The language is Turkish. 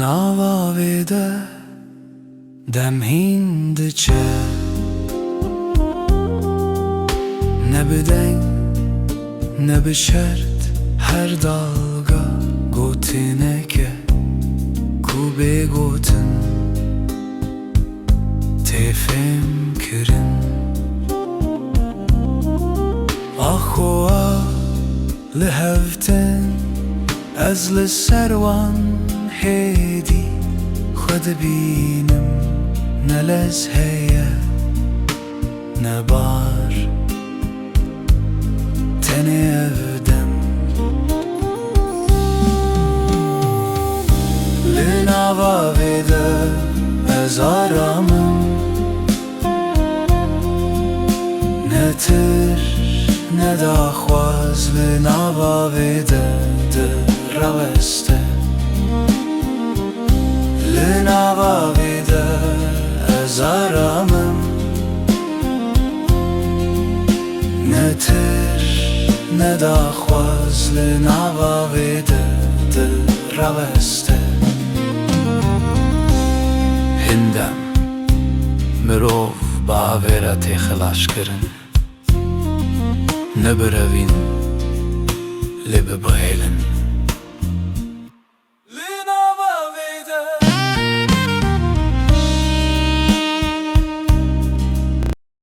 nava vede dem hindiçe, ne bir deng ne bir şert, her dalga gotineke ku begotin tefem kirin. Achoa lehevten ez li serwan hedi xwed bînim, ne lez heye ne bar tenê evdem. Li nava vê de ez aramim, ne tir ne daxwaz li nava vê de diraweste. Li nava vê de ez aramim, ne tir ne daxwaz li nava vê de diraweste. Hindem mirov bavêra tê xilaş kirin, ne birevîn lê bibihêlin.